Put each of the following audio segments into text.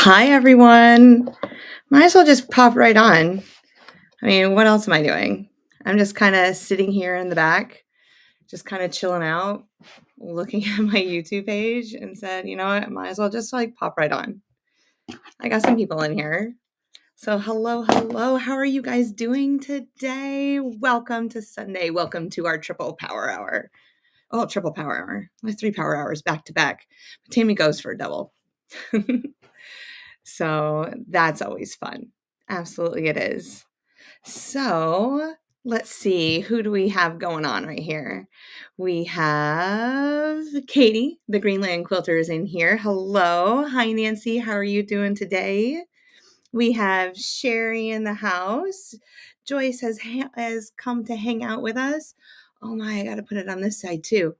Hi, everyone. Might as well just pop right on. I mean, what else am I doing? I'm just kind of sitting here in the back, just kind of chilling out, looking at my YouTube page and said, you know what? I might as well just like pop right on. I got some people in here. So, hello. How are you guys doing today? Welcome to Sunday. Welcome to our triple power hour. Oh, triple power hour. My 3 power hours back to back. Tammy goes for a double. So that's always fun. Absolutely, it is. So let's see. Who do we have going on right here? We have Katie, the Greenland Quilter, is in here. Hello. Hi, Nancy. How are you doing today? We have Sherry in the house. Joyce has come to hang out with us. Oh my, I got to put it on this side too.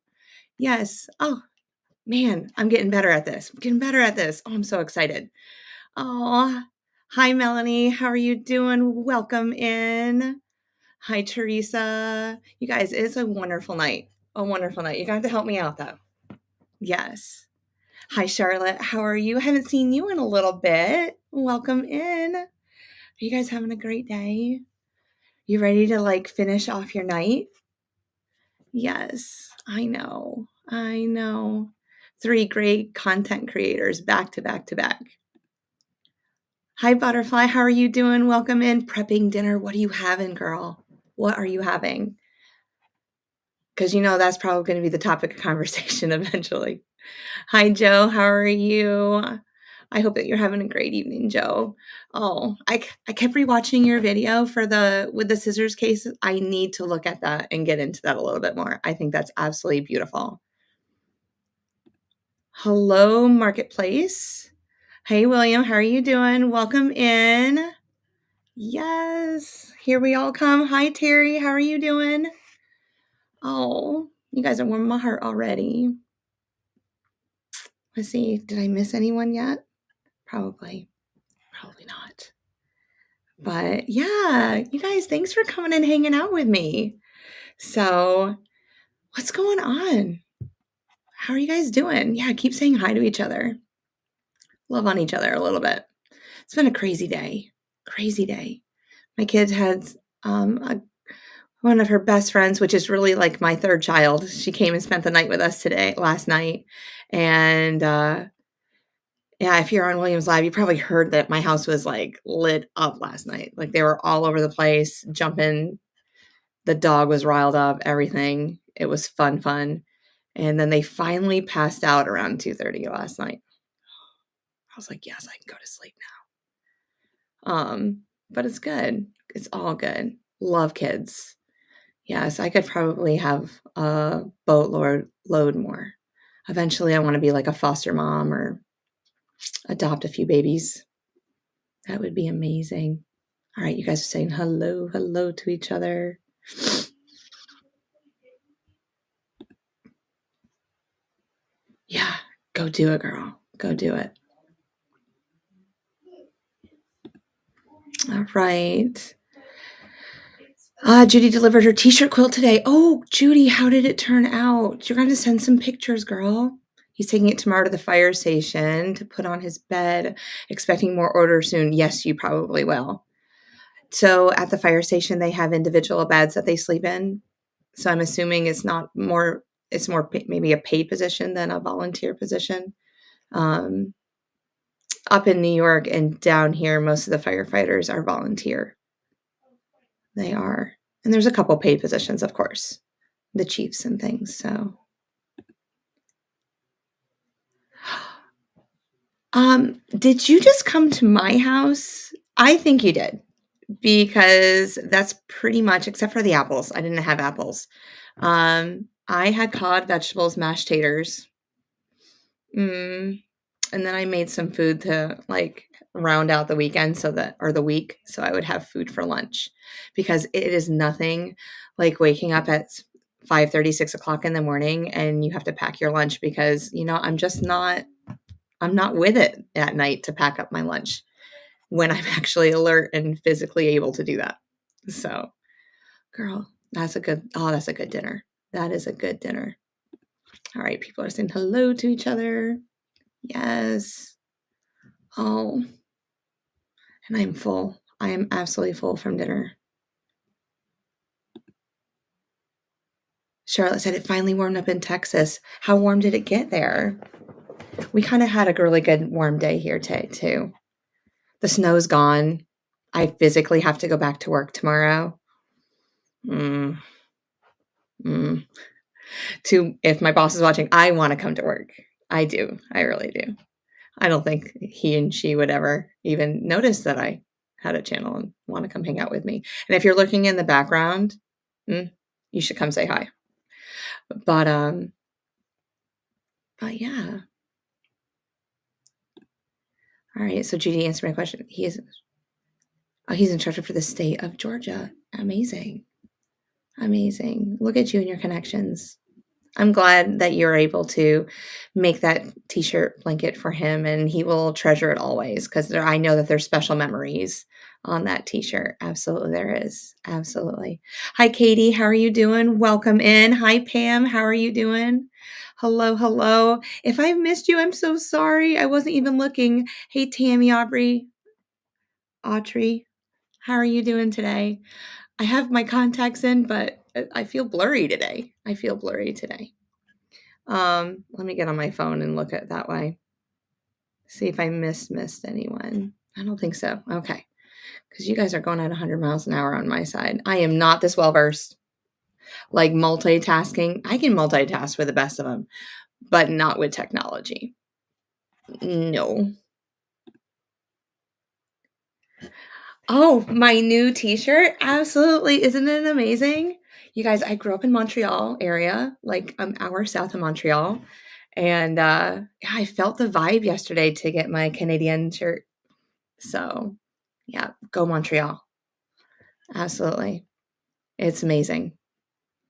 Yes. Oh, man, I'm getting better at this. Oh, I'm so excited. Oh, hi, Melanie. How are you doing? Welcome in. Hi, Teresa. You guys, it's a wonderful night. A wonderful night. You're going to have to help me out, though. Yes. Hi, Charlotte. How are you? I haven't seen you in a little bit. Welcome in. Are you guys having a great day? You ready to like finish off your night? Yes, I know. 3 great content creators back to back to back. Hi, Butterfly. How are you doing? Welcome in. Prepping dinner. What are you having, girl? What are you having? Because you know that's probably going to be the topic of conversation eventually. Hi, Joe. How are you? I hope that you're having a great evening, Joe. Oh, I kept rewatching your video with the scissors case. I need to look at that and get into that a little bit more. I think that's absolutely beautiful. Hello, Marketplace. Hey, William. How are you doing? Welcome in. Yes, here we all come. Hi, Terry. How are you doing? Oh, you guys are warming my heart already. Let's see. Did I miss anyone yet? Probably not. But yeah, you guys, thanks for coming and hanging out with me. So, what's going on? How are you guys doing? Yeah, keep saying hi to each other. Love on each other a little bit. It's been a crazy day. My kids had one of her best friends, which is really like my 3rd child. She came and spent the night with us last night. And yeah, if you're on Williams Live, you probably heard that my house was like lit up last night. Like they were all over the place, jumping. The dog was riled up, everything. It was fun. And then they finally passed out around 2:30 last night. I was like, yes, I can go to sleep now. But it's good. It's all good. Love kids. Yes, I could probably have a boatload more. Eventually, I want to be like a foster mom or adopt a few babies. That would be amazing. All right, you guys are saying hello to each other. Yeah, go do it, girl. Go do it. All right. Judy delivered her t-shirt quilt today. Oh, Judy, how did it turn out? You're going to send some pictures, girl. He's taking it tomorrow to the fire station to put on his bed, expecting more orders soon. Yes, you probably will. So at the fire station, they have individual beds that they sleep in. So I'm assuming it's more maybe a paid position than a volunteer position. Up in New York and down here, most of the firefighters are volunteer. They are. And there's a couple paid positions, of course, the chiefs and things. So, did you just come to my house? I think you did, because that's pretty much, except for the apples. I didn't have apples. I had cod, vegetables, mashed taters. And then I made some food to like round out the weekend or the week, so I would have food for lunch, because it is nothing like waking up at 5:30, 6 o'clock in the morning and you have to pack your lunch, because, I'm not with it at night to pack up my lunch when I'm actually alert and physically able to do that. So, girl, that's a good dinner. That is a good dinner. All right, people are saying hello to each other. Yes. Oh, and I'm full. I am absolutely full from dinner. Charlotte said it finally warmed up in Texas. How warm did it get there? We kind of had a really good warm day here today, too. The snow's gone. I physically have to go back to work tomorrow. Mm, mm. If my boss is watching, I want to come to work. I do. I really do. I don't think he and she would ever even notice that I had a channel and want to come hang out with me. And if you're looking in the background, you should come say hi. But yeah. All right. So Judy answered my question. He's instructor for the state of Georgia. Amazing. Amazing. Look at you and your connections. I'm glad that you're able to make that t-shirt blanket for him, and he will treasure it always because I know that there's special memories on that t-shirt. Absolutely there is. Absolutely. Hi, Katie. How are you doing? Welcome in. Hi, Pam. How are you doing? Hello, hello. If I've missed you, I'm so sorry. I wasn't even looking. Hey, Tammy, Audrey, how are you doing today? I have my contacts in, but I feel blurry today. Let me get on my phone and look at it that way. See if I missed anyone. I don't think so. Okay. Because you guys are going at 100 miles an hour on my side. I am not this well versed. Like multitasking. I can multitask with the best of them, but not with technology. No. Oh, my new t-shirt. Absolutely. Isn't it amazing? You guys, I grew up in Montreal area, like an hour south of Montreal. And I felt the vibe yesterday to get my Canadian shirt. So, yeah, go Montreal. Absolutely. It's amazing.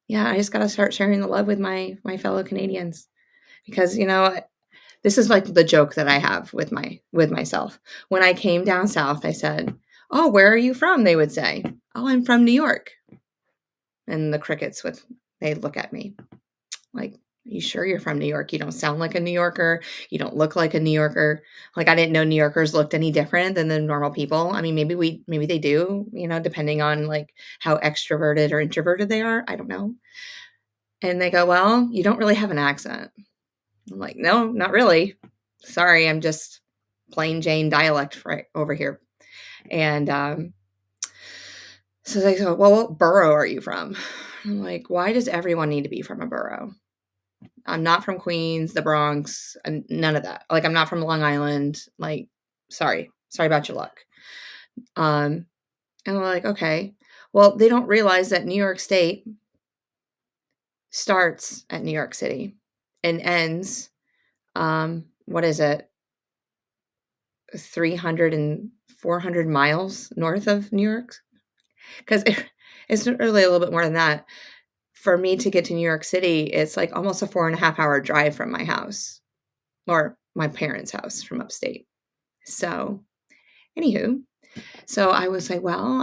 Yeah, I just got to start sharing the love with my fellow Canadians because, this is like the joke that I have with myself. When I came down south, I said, "Oh, where are you from?" They would say, "Oh, I'm from New York." And the crickets they'd look at me like, you sure you're from New York? You don't sound like a New Yorker. You don't look like a New Yorker. Like, I didn't know New Yorkers looked any different than the normal people. I mean, maybe they do, depending on like how extroverted or introverted they are. I don't know. And they go, "Well, you don't really have an accent." I'm like, "No, not really. Sorry, I'm just plain Jane dialect right over here." And so they go, "Well, what borough are you from?" I'm like, "Why does everyone need to be from a borough? I'm not from Queens, the Bronx, and none of that. Like, I'm not from Long Island. Like, sorry about your luck." And I'm like, "Okay." Well, they don't realize that New York State starts at New York City and ends, what is it? 300 and 400 miles north of New York? Because it's really a little bit more than that. For me to get to New York City, it's like almost a 4.5 hour drive from my house or my parents' house from upstate. So, anywho, so I was like, "Well,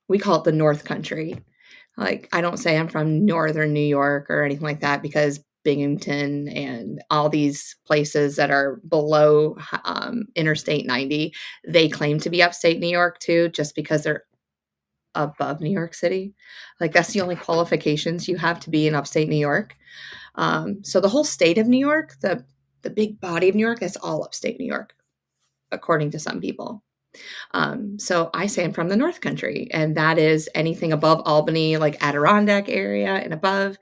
we call it the North Country." Like, I don't say I'm from Northern New York or anything like that because Binghamton and all these places that are below Interstate 90, they claim to be upstate New York too, just because they're above New York City. Like, that's the only qualifications you have to be in upstate New York. So the whole state of New York, the big body of New York, that's all upstate New York, according to some people. So I say I'm from the North Country, and that is anything above Albany, like Adirondack area and above.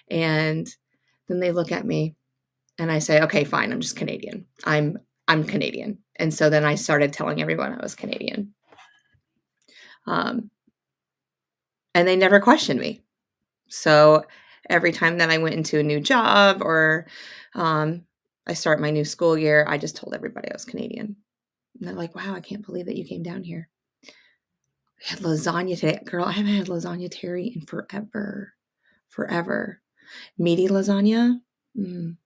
And then they look at me and I say, "Okay, fine. I'm just Canadian. I'm Canadian." And so then I started telling everyone I was Canadian. And they never questioned me. So every time that I went into a new job or I start my new school year, I just told everybody I was Canadian. And they're like, "Wow, I can't believe that you came down here." I had lasagna today. Girl, I haven't had lasagna, Terry, in forever. Forever. Meaty lasagna? Mm.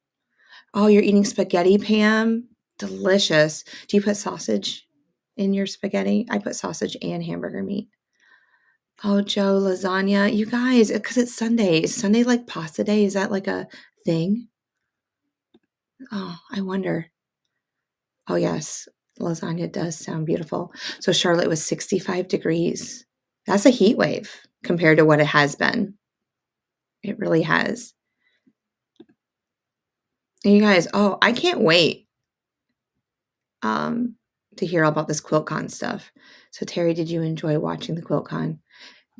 Oh, you're eating spaghetti, Pam? Delicious. Do you put sausage in your spaghetti? I put sausage and hamburger meat. Oh, Joe, lasagna. You guys, because it's Sunday. Is Sunday like pasta day? Is that like a thing? Oh, I wonder. Oh, yes. lasagna does sound beautiful. So Charlotte was 65 degrees. That's a heat wave compared to what it has been. It really has. And you guys, I can't wait to hear all about this QuiltCon stuff. So Terry, did you enjoy watching the QuiltCon?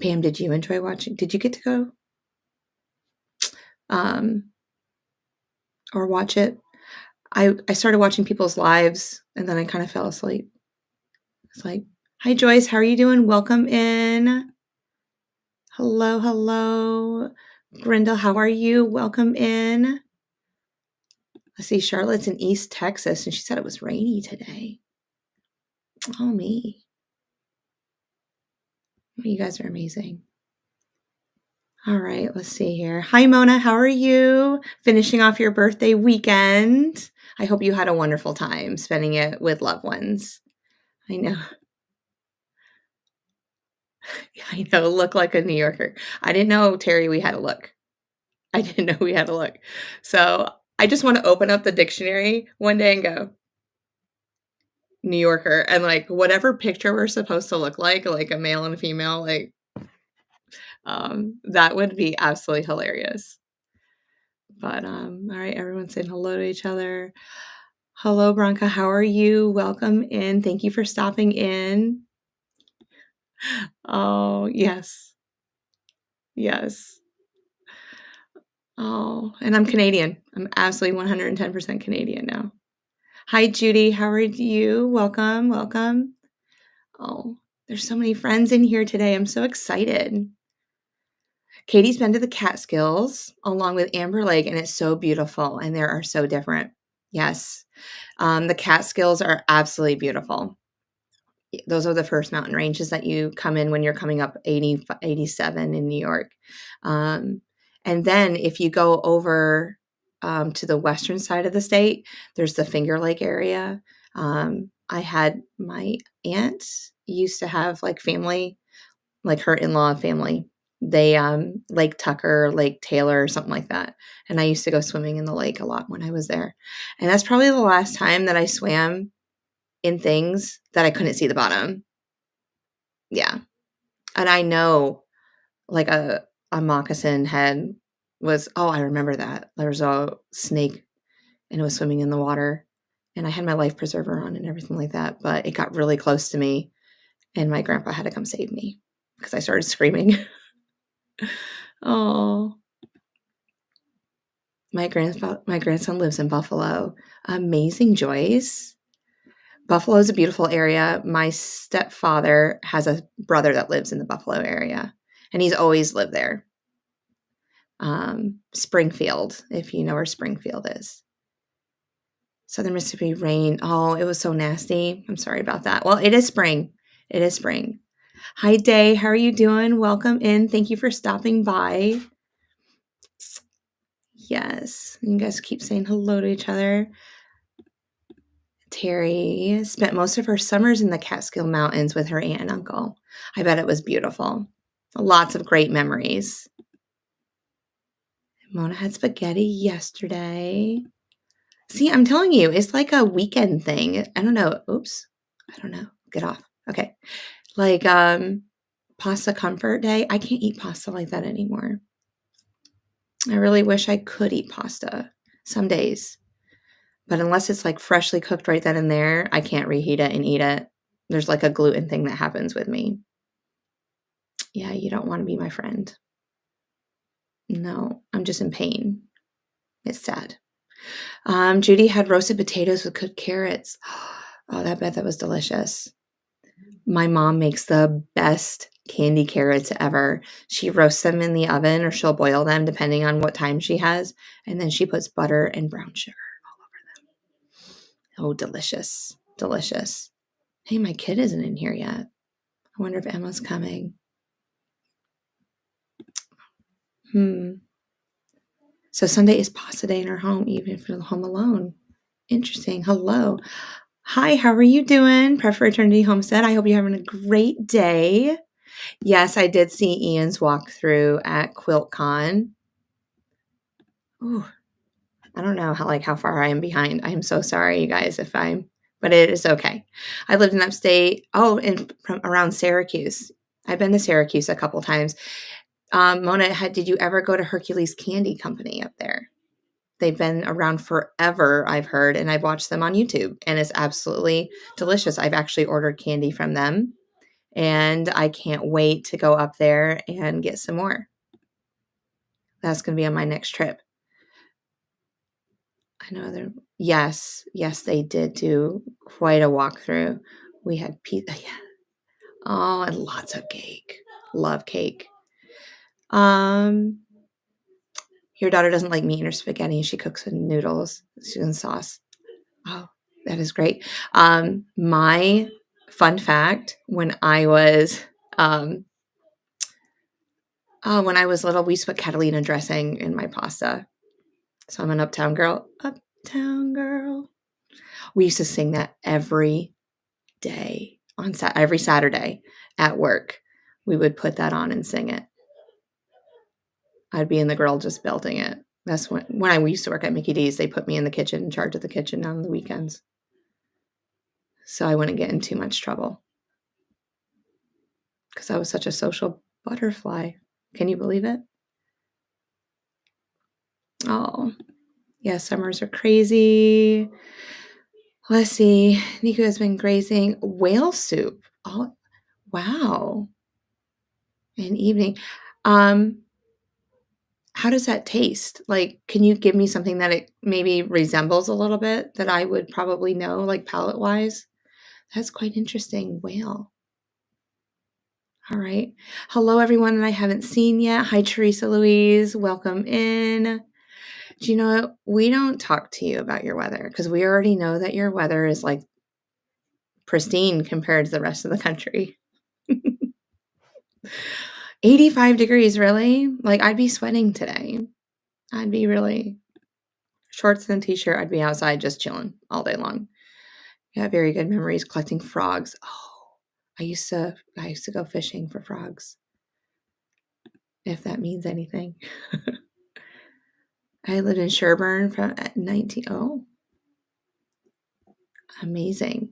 Pam, did you enjoy watching? Did you get to go or watch it? I started watching people's lives and then I kind of fell asleep. It's like, hi Joyce, how are you doing? Welcome in. Hello, hello. Brenda, how are you? Welcome in. Let's see, Charlotte's in East Texas and she said it was rainy today. Oh, me. You guys are amazing. All right, let's see here. Hi, Mona. How are you? Finishing off your birthday weekend. I hope you had a wonderful time spending it with loved ones. I know. I know. Look like a New Yorker. I didn't know, Terry, we had to look. I didn't know we had to look. So I just want to open up the dictionary one day and go, New Yorker. And like whatever picture we're supposed to look like a male and a female, like that would be absolutely hilarious. But all right, everyone's saying hello to each other. Hello, Bronca. How are you? Welcome in. Thank you for stopping in. Oh, yes. Yes. Oh, and I'm Canadian. I'm absolutely 110% Canadian now. Hi, Judy. How are you? Welcome. Welcome. Oh, there's so many friends in here today. I'm so excited. Katie's been to the Catskills along with Amber Lake, and it's so beautiful, and they are so different. Yes. The Catskills are absolutely beautiful. Those are the first mountain ranges that you come in when you're coming up 87 in New York. And then if you go over to the western side of the state, there's the Finger Lake area. I had my aunt used to have like family, like her in-law family. They Lake Tucker, Lake Taylor, or something like that. And I used to go swimming in the lake a lot when I was there. And that's probably the last time that I swam in things that I couldn't see the bottom. Yeah. And I know like a moccasin head was, I remember that. There was a snake and it was swimming in the water and I had my life preserver on and everything like that. But it got really close to me and my grandpa had to come save me because I started screaming. Oh, my grandson lives in Buffalo. Amazing, Joyce. Buffalo is a beautiful area. My stepfather has a brother that lives in the Buffalo area, and he's always lived there. Springfield, if you know where Springfield is. Southern Mississippi rain. Oh, it was so nasty. I'm sorry about that. Well, it is spring. It is spring. Hi, Day. How are you doing? Welcome in. Thank you for stopping by. Yes. You guys keep saying hello to each other. Terry spent most of her summers in the Catskill Mountains with her aunt and uncle. I bet it was beautiful. Lots of great memories. Mona had spaghetti yesterday. See, I'm telling you, it's like a weekend thing. I don't know. Oops. I don't know. Get off. Okay. Like pasta comfort day. I can't eat pasta like that anymore. I really wish I could eat pasta some days. But unless it's like freshly cooked right then and there, I can't reheat it and eat it. There's like a gluten thing that happens with me. Yeah, you don't want to be my friend. No, I'm just in pain. It's sad. Judy had roasted potatoes with cooked carrots. Oh, I bet that was delicious. My mom makes the best candy carrots ever. She roasts them in the oven or she'll boil them depending on what time she has. And then she puts butter and brown sugar all over them. Oh, delicious. Delicious. Hey, my kid isn't in here yet. I wonder if Emma's coming. So Sunday is pasta day in our home, even if you're home alone. Interesting. Hello. Hi, how are you doing? Prep for Eternity Homestead. I hope you're having a great day. Yes, I did see Ian's walkthrough at QuiltCon. Ooh, I don't know how far I am behind. I am so sorry, you guys, if I'm but it is okay. I lived in upstate. Oh, and from around Syracuse. I've been to Syracuse a couple times. Mona, did you ever go to Hercules Candy Company up there? They've been around forever, I've heard, and I've watched them on YouTube, and it's absolutely delicious. I've actually ordered candy from them, and I can't wait to go up there and get some more. That's going to be on my next trip. I know they're yes, they did do quite a walkthrough. We had pizza, yeah. Oh, and lots of cake. Love cake. Your daughter doesn't like meat in her spaghetti. She cooks with noodles and sauce. Oh, that is great. My fun fact: when I was little, we used to put Catalina dressing in my pasta. So I'm an uptown girl. Uptown girl. We used to sing that every day every Saturday at work. We would put that on and sing it. I'd be in the grill just belting it. That's when I used to work at Mickey D's, they put me in the kitchen, in charge of the kitchen on the weekends. So I wouldn't get in too much trouble. Because I was such a social butterfly. Can you believe it? Oh, yeah, summers are crazy. Let's see. Nico has been grazing whale soup. Oh, wow. An evening. How does that taste? Like, can you give me something that it maybe resembles a little bit that I would probably know, like palate-wise? That's quite interesting. Whale. All right. Hello, everyone that I haven't seen yet. Hi, Teresa Louise. Welcome in. Do you know what? We don't talk to you about your weather because we already know that your weather is like pristine compared to the rest of the country. 85 degrees, really? Like, I'd be sweating today. I'd be really shorts and a t-shirt. I'd be outside just chilling all day long. Yeah, very good memories collecting frogs. Oh, I used to go fishing for frogs. If that means anything. I lived in Sherburne from 19. Oh, amazing.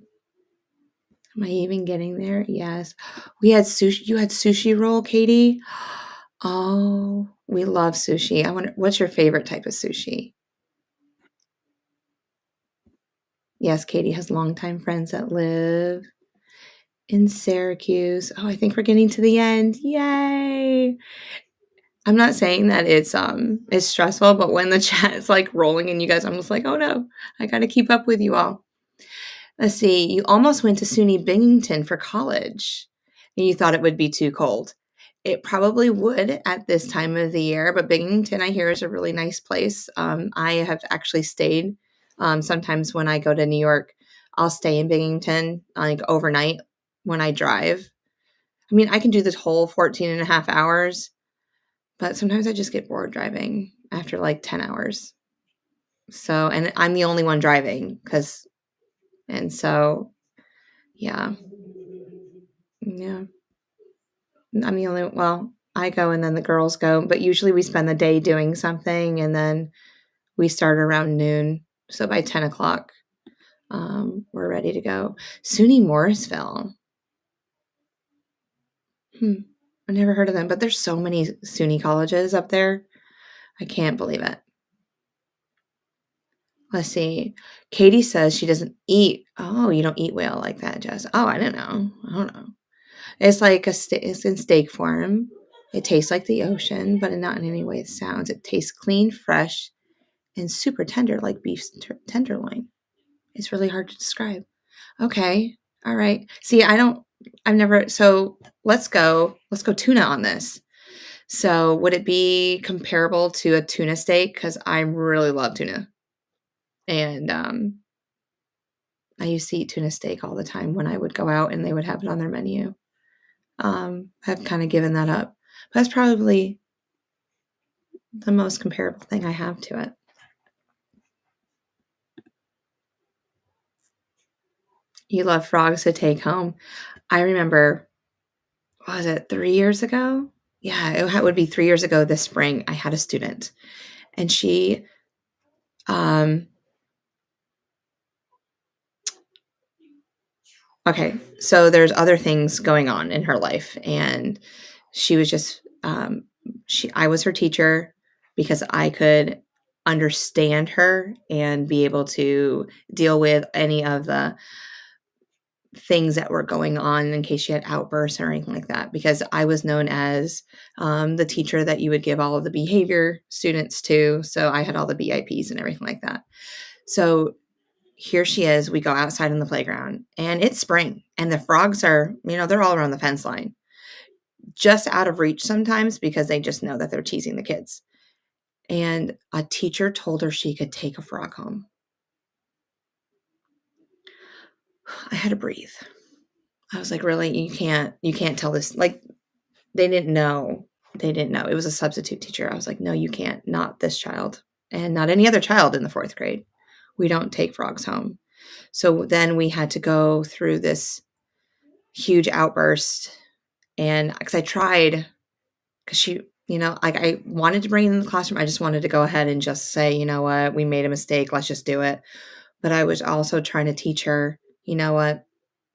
Am I even getting there? Yes. We had sushi. You had sushi roll, Katie? Oh, we love sushi. I wonder, what's your favorite type of sushi? Yes, Katie has longtime friends that live in Syracuse. Oh, I think we're getting to the end. Yay. I'm not saying that it's stressful, but when the chat is like rolling and you guys, I'm just like, oh no, I got to keep up with you all. Let's see. You almost went to SUNY Binghamton for college and you thought it would be too cold. It probably would at this time of the year, but Binghamton, I hear, is a really nice place. I have actually stayed. Sometimes when I go to New York, I'll stay in Binghamton like overnight when I drive. I mean, I can do this whole 14 and a half hours, but sometimes I just get bored driving after like 10 hours. So, and I'm the only one driving yeah. Yeah. I'm the only, well, I go and then the girls go, but usually we spend the day doing something and then we start around noon. So by 10 o'clock, we're ready to go. SUNY Morrisville. I've never heard of them, but there's so many SUNY colleges up there. I can't believe it. Let's see. Katie says she doesn't eat. Oh, you don't eat whale like that, Jess. Oh, I don't know. It's like it's in steak form. It tastes like the ocean, but not in any way it sounds. It tastes clean, fresh, and super tender like beef tenderloin. It's really hard to describe. Okay. All right. See, I've never, so let's go tuna on this. So would it be comparable to a tuna steak? Because I really love tuna. And I used to eat tuna steak all the time when I would go out and they would have it on their menu. I've kind of given that up. But that's probably the most comparable thing I have to it. You love frogs to take home. I remember, what was it, 3 years ago? Yeah, it would be 3 years ago this spring. I had a student and she Okay, so there's other things going on in her life, and she was just I was her teacher because I could understand her and be able to deal with any of the things that were going on in case she had outbursts or anything like that, because I was known as the teacher that you would give all of the behavior students to. So I had all the BIPs and everything like that. So here she is. We go outside on the playground and it's spring and the frogs are, they're all around the fence line, just out of reach sometimes because they just know that they're teasing the kids. And a teacher told her she could take a frog home. I had to breathe. I was like, really? You can't tell this. Like, they didn't know. They didn't know. It was a substitute teacher. I was like, no, you can't. Not this child and not any other child in the 4th grade. We don't take frogs home. So then we had to go through this huge outburst. And because I tried, because she, I wanted to bring it in the classroom. I just wanted to go ahead and just say, you know what, we made a mistake. Let's just do it. But I was also trying to teach her, you know what,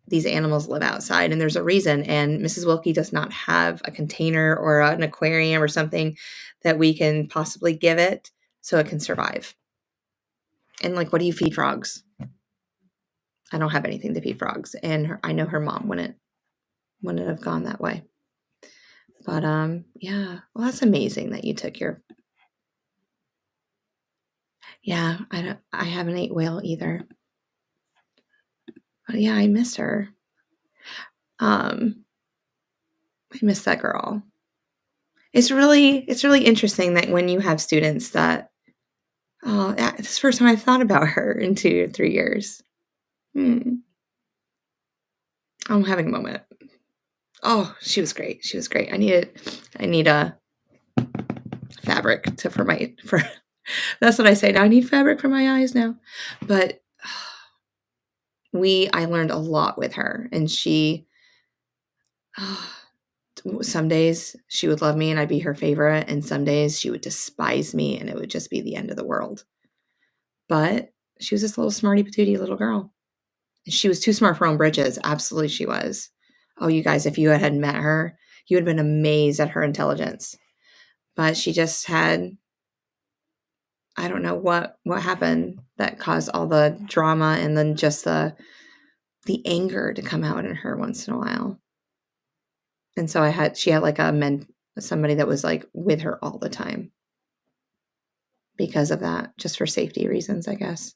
these animals live outside and there's a reason. And Mrs. Wilkie does not have a container or an aquarium or something that we can possibly give it so it can survive. And like, what do you feed frogs? I don't have anything to feed frogs. And I know her mom wouldn't have gone that way. But yeah, well, that's amazing that you took your. Yeah, I haven't ate whale either. But yeah, I miss her. I miss that girl. It's really interesting that when you have students that, oh, this is the first time I've thought about her in 2 or 3 years. I'm having a moment. Oh, she was great. She was great. I need a fabric for that's what I say now. I need fabric for my eyes now. But I learned a lot with her, and she, some days she would love me and I'd be her favorite, and some days she would despise me and it would just be the end of the world. But she was this little smarty patootie little girl. She was too smart for her own britches. Absolutely she was. Oh, you guys, if you had met her, you would have been amazed at her intelligence. But she just had, I don't know what happened that caused all the drama and then just the anger to come out in her once in a while. And so she had like somebody that was like with her all the time because of that, just for safety reasons, I guess.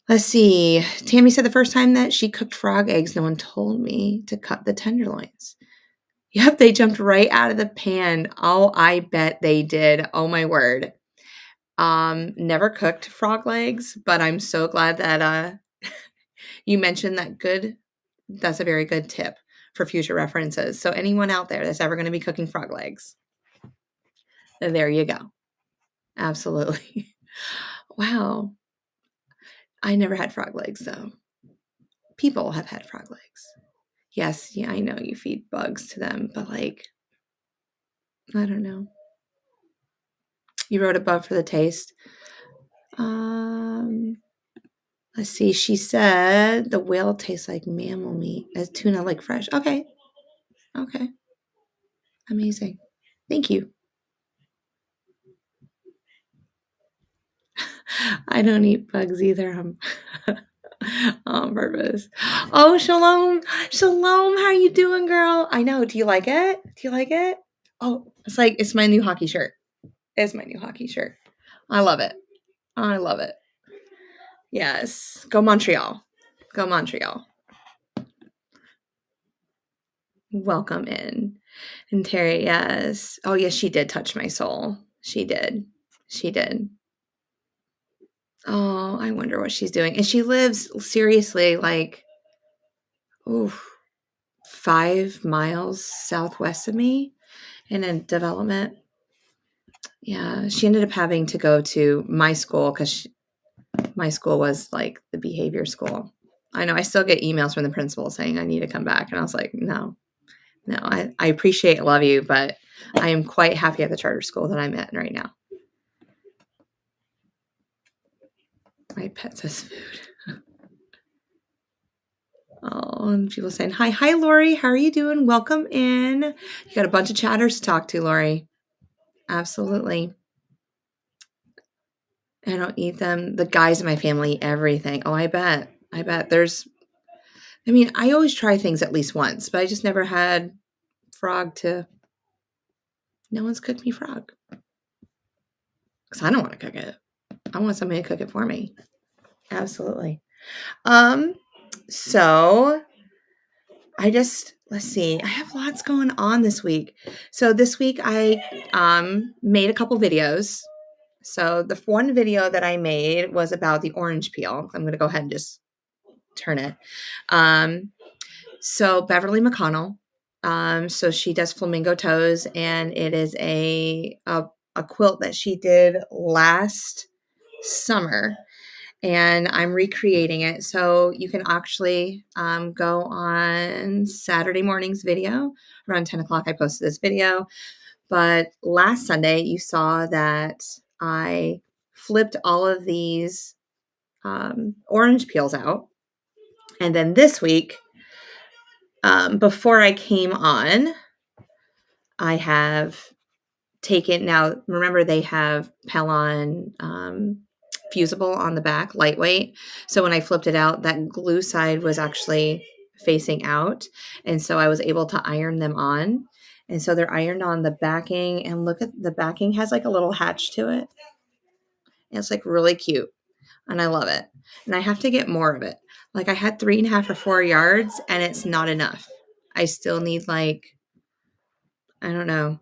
Let's see. Tammy said the first time that she cooked frog eggs, no one told me to cut the tenderloins. Yep, they jumped right out of the pan. Oh, I bet they did. Oh my word. Never cooked frog legs, but I'm so glad that you mentioned that. Good. That's a very good tip for future references. So anyone out there that's ever going to be cooking frog legs, there you go. Absolutely. Wow. I never had frog legs though. People have had frog legs. Yes, yeah, I know you feed bugs to them, but like, I don't know. You wrote above for the taste. Let's see. She said the whale tastes like mammal meat, as tuna like fresh. Okay. Amazing. Thank you. I don't eat bugs either. On purpose. Oh, Shalom. Shalom. How are you doing, girl? I know. Do you like it? Oh, it's my new hockey shirt. It's my new hockey shirt. I love it. Yes. Go Montreal. Welcome in. And Terry, yes. Oh, yes, she did touch my soul. She did. Oh, I wonder what she's doing. And she lives seriously like, 5 miles southwest of me in a development. Yeah, she ended up having to go to my school because my school was like the behavior school. I know I still get emails from the principal saying I need to come back. And I was like, no, I appreciate and love you, but I am quite happy at the charter school that I'm at right now. My pet says food. Oh, and people saying hi. Hi, Lori. How are you doing? Welcome in. You got a bunch of chatters to talk to, Lori. Absolutely. I don't eat them. The guys in my family eat everything. Oh, I bet. I mean, I always try things at least once, but I just never had frog to. No one's cooked me frog. Because I don't want to cook it. I want somebody to cook it for me. Absolutely. So let's see. I have lots going on this week. So this week I made a couple videos. So the one video that I made was about the orange peel. I'm going to go ahead and just turn it. So Beverly McConnell, so she does flamingo toes, and it is a quilt that she did last summer, and I'm recreating it. So you can actually go on Saturday morning's video. Around 10 o'clock, I posted this video. But last Sunday, you saw that I flipped all of these orange peels out. And then this week, before I came on, I have taken, now remember they have Pellon fusible on the back, lightweight. So when I flipped it out, that glue side was actually facing out. And so I was able to iron them on. And so they're ironed on the backing, and look at the backing has like a little hatch to it. And it's like really cute. And I love it. And I have to get more of it. Like I had 3.5 or 4 yards, and it's not enough. I still need like, I don't know,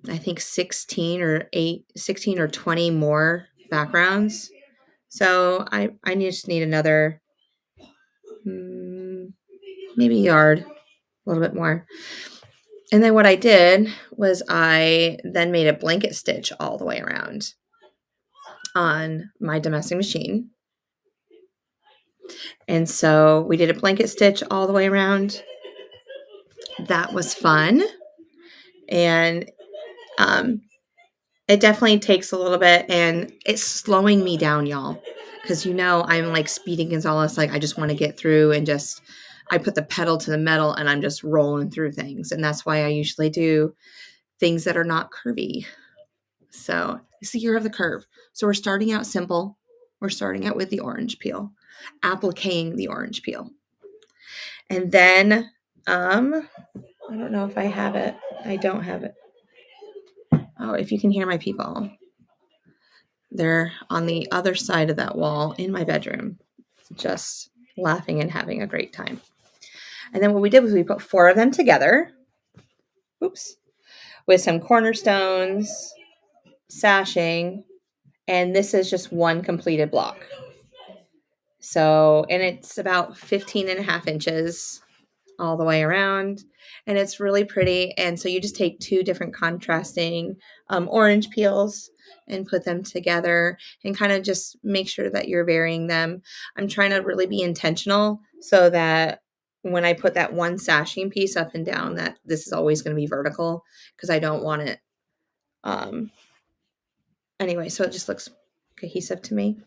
I think 16 or 20 more backgrounds. So I just need another maybe yard, a little bit more. And then what I did was I then made a blanket stitch all the way around on my domestic machine. And so we did a blanket stitch all the way around. That was fun. And it definitely takes a little bit, and it's slowing me down, y'all. Because I'm like Speedy Gonzalez. Like I just want to get through and I put the pedal to the metal and I'm just rolling through things. And that's why I usually do things that are not curvy. So it's the year of the curve. So we're starting out simple. We're starting out with the orange peel, appliquing the orange peel. And then, I don't know if I have it. I don't have it. Oh, if you can hear my people, they're on the other side of that wall in my bedroom, just laughing and having a great time. And then what we did was we put 4 of them together. Oops. With some cornerstones, sashing, and this is just one completed block. So, and it's about 15.5 inches all the way around, and it's really pretty. And so you just take 2 different contrasting orange peels and put them together and kind of just make sure that you're varying them. I'm trying to really be intentional so that when I put that one sashing piece up and down, that this is always going to be vertical, because I don't want it. Anyway, so it just looks cohesive to me.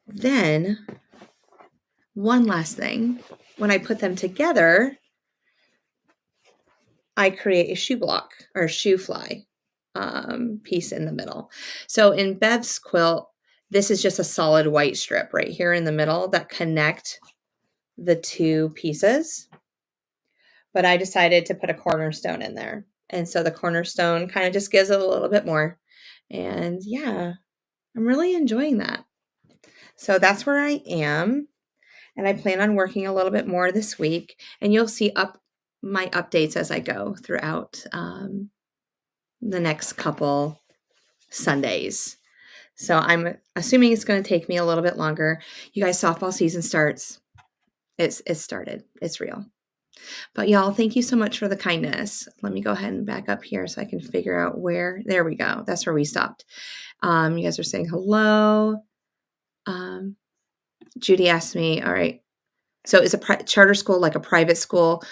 Then one last thing, when I put them together, I create a shoe block or shoe fly piece in the middle. So in Bev's quilt, this is just a solid white strip right here in the middle that connect the 2 pieces. But I decided to put a cornerstone in there. And so the cornerstone kind of just gives it a little bit more. And yeah, I'm really enjoying that. So that's where I am. And I plan on working a little bit more this week. And you'll see my updates as I go throughout the next couple Sundays. So I'm assuming it's going to take me a little bit longer. You guys, softball season starts. It's started. It's real. But y'all, thank you so much for the kindness. Let me go ahead and back up here so I can figure out where. There we go. That's where we stopped. You guys are saying hello. Judy asked me, all right, so is a charter school like a private school?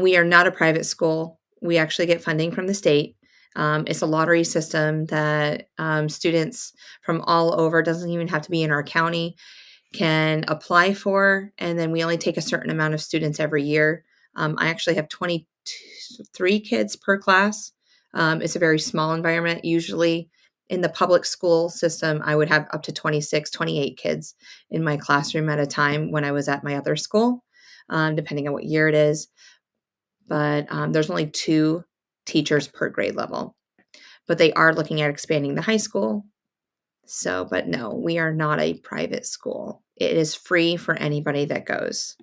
We are not a private school. We actually get funding from the state. It's a lottery system that students from all over, doesn't even have to be in our county, can apply for, and then we only take a certain amount of students every year. I actually have 23 kids per class. It's a very small environment. Usually in the public school system, I would have up to 26, 28 kids in my classroom at a time when I was at my other school, depending on what year it is. But there's only 2 teachers per grade level. But they are looking at expanding the high school. So, but no, we are not a private school. It is free for anybody that goes.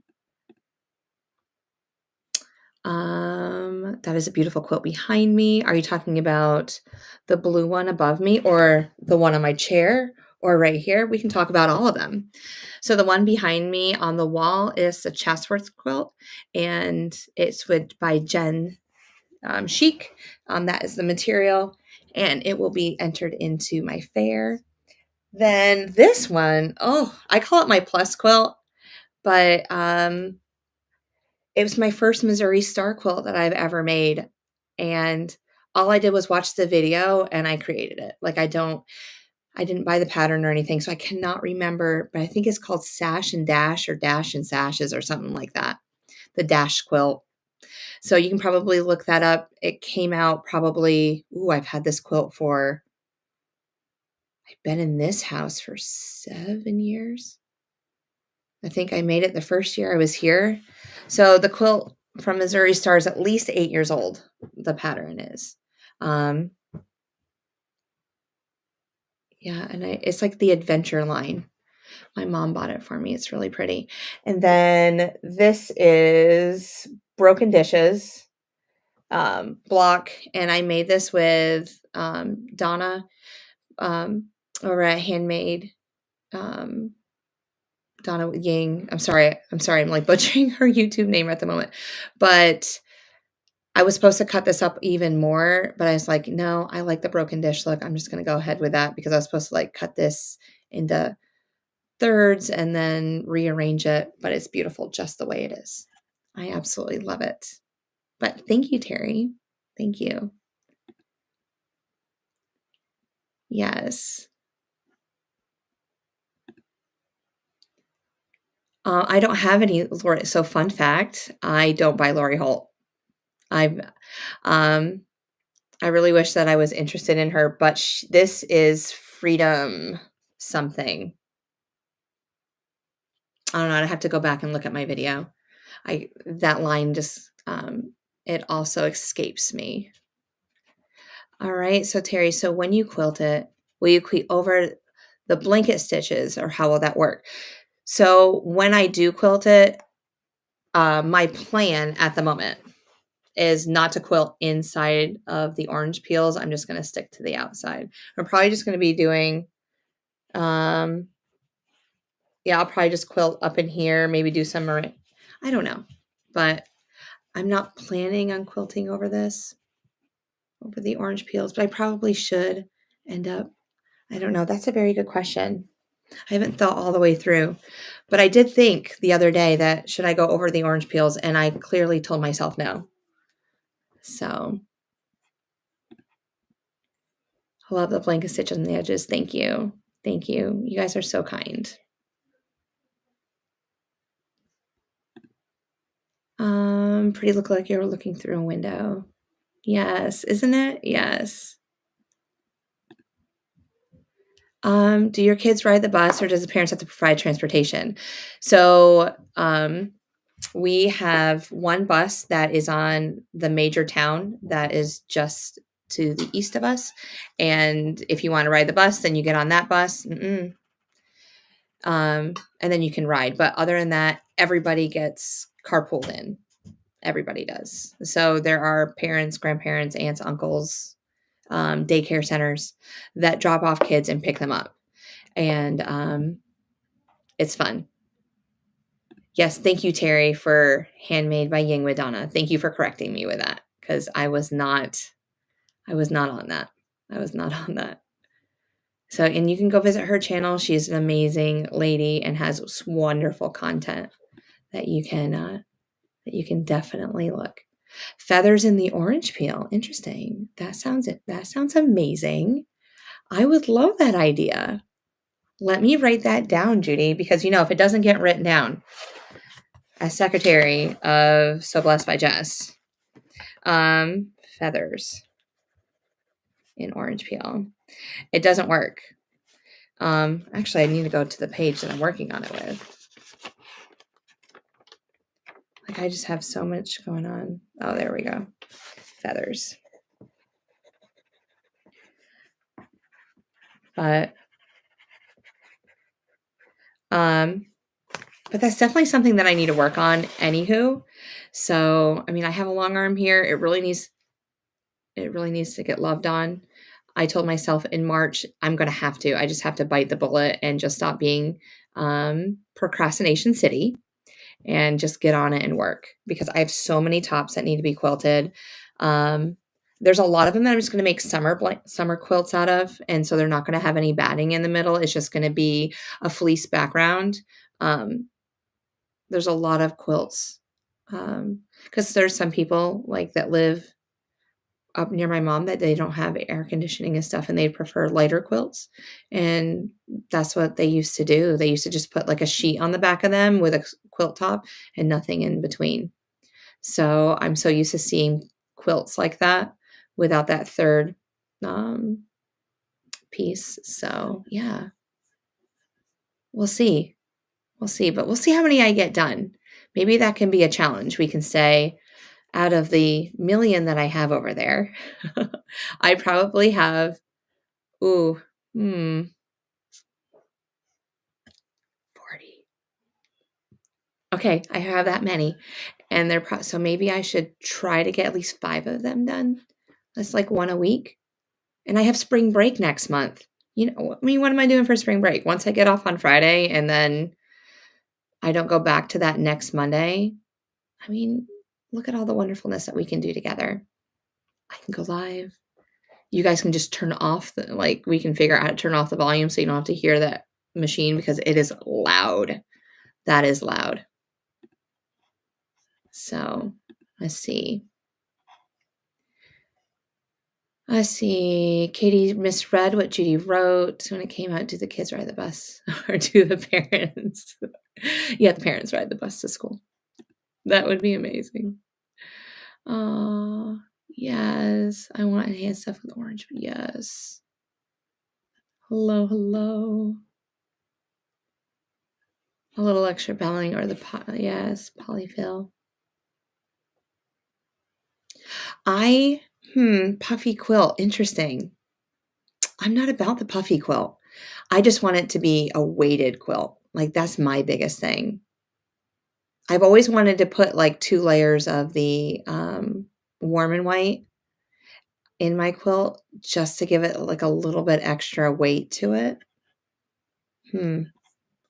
That is a beautiful quilt behind me. Are you talking about the blue one above me or the one on my chair or right here? We can talk about all of them. So the one behind me on the wall is a Chatsworth quilt, and it's by Jen Chic. That is the material, and it will be entered into my fair. Then this one, I call it my plus quilt, but it was my first Missouri Star quilt that I've ever made. And all I did was watch the video and I created it. Like I didn't buy the pattern or anything. So I cannot remember, but I think it's called Sash and Dash or Dash and Sashes or something like that. The Dash quilt. So you can probably look that up. It came out probably, I've had this quilt I've been in this house for 7 years. I think I made it the first year I was here. So the quilt from Missouri Star is at least 8 years old. The pattern is. Yeah, and it's like the adventure line. My mom bought it for me. It's really pretty. And then this is Broken Dishes block, and I made this with Donna over at Handmade. Donna Ying. I'm sorry. I'm like butchering her YouTube name at the moment, but I was supposed to cut this up even more, but I was like, no, I like the broken dish look. I'm just going to go ahead with that because I was supposed to like cut this into thirds and then rearrange it, but it's beautiful just the way it is. I absolutely love it. But thank you, Terry. Thank you. Yes. I don't have any Lori. So fun fact, I don't buy Lori Holt. I really wish that I was interested in her, but this is Freedom something. I don't know. I'd have to go back and look at my video. That line just it also escapes me. All right, so Terry, so when you quilt it, will you quilt over the blanket stitches, or how will that work? So when I do quilt it, my plan at the moment is not to quilt inside of the orange peels. I'm just going to stick to the outside. I'm probably just going to be doing, I'll probably just quilt up in here, maybe do some, I don't know, but I'm not planning on quilting over the orange peels, but I probably should end up. I don't know. That's a very good question. I haven't thought all the way through, but I did think the other day that should I go over the orange peels, and I clearly told myself no. So I love the blanket stitch on the edges. Thank you. Thank you. You guys are so kind. Pretty look like you're looking through a window. Yes, isn't it? Yes. Do your kids ride the bus, or does the parents have to provide transportation? So we have one bus that is on the major town that is just to the east of us. And if you want to ride the bus, then you get on that bus. And then you can ride. But other than that, everybody gets carpooled in. Everybody does. So there are parents, grandparents, aunts, uncles, daycare centers that drop off kids and pick them up. And it's fun. Yes, thank you, Terry, for Handmade by Ying with Donna. Thank you for correcting me with that, because I was not on that. I was not on that. So, and you can go visit her channel. She's an amazing lady and has wonderful content that you can definitely look. Feathers in the orange peel. Interesting. That sounds amazing. I would love that idea. Let me write that down, Judy, because if it doesn't get written down, as secretary of So Blessed by Jess, feathers in orange peel. It doesn't work. Actually, I need to go to the page that I'm working on it with. Like, I just have so much going on. Oh, there we go. Feathers. But that's definitely something that I need to work on anywho. So, I have a long arm here. It really needs to get loved on. I told myself in March, I just have to bite the bullet and just stop being procrastination city and just get on it and work, because I have so many tops that need to be quilted. There's a lot of them that I'm just going to make summer quilts out of. And so they're not going to have any batting in the middle. It's just going to be a fleece background. There's a lot of quilts. Because there's some people like that live up near my mom that they don't have air conditioning and stuff, and they prefer lighter quilts. And that's what they used to do. They used to just put like a sheet on the back of them with a quilt top and nothing in between. So I'm so used to seeing quilts like that without that third piece. So yeah, we'll see. But we'll see how many I get done. Maybe that can be a challenge. We can say, out of the million that I have over there, I probably have, 40. Okay, I have that many. And so maybe I should try to get at least 5 of them done. That's like 1 a week. And I have spring break next month. What am I doing for spring break? Once I get off on Friday and then I don't go back to that next Monday, look at all the wonderfulness that we can do together. I can go live. You guys can just turn off we can figure out how to turn off the volume so you don't have to hear that machine, because it is loud. That is loud. So let's see. Katie misread what Judy wrote when it came out. Do the kids ride the bus or do the parents? Yeah, the parents ride the bus to school. That would be amazing. Oh, yes. I want enhanced stuff with orange. Yes. Hello. A little extra belling or yes, polyfill. Puffy quilt. Interesting. I'm not about the puffy quilt. I just want it to be a weighted quilt. Like, that's my biggest thing. I've always wanted to put like 2 layers of the warm and white in my quilt, just to give it like a little bit extra weight to it.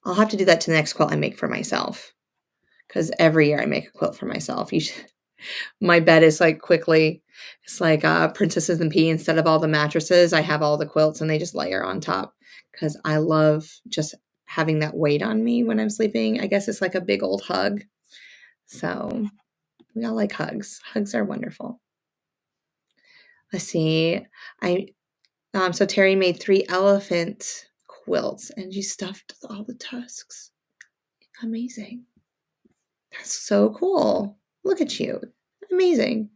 I'll have to do that to the next quilt I make for myself, because every year I make a quilt for myself. My bed is it's like Princesses and Pea. Instead of all the mattresses, I have all the quilts and they just layer on top, because I love just having that weight on me when I'm sleeping. I guess it's like a big old hug. So we all like hugs. Hugs are wonderful. Let's see. So Terry made 3 elephant quilts and she stuffed all the tusks. Amazing. That's so cool. Look at you. Amazing.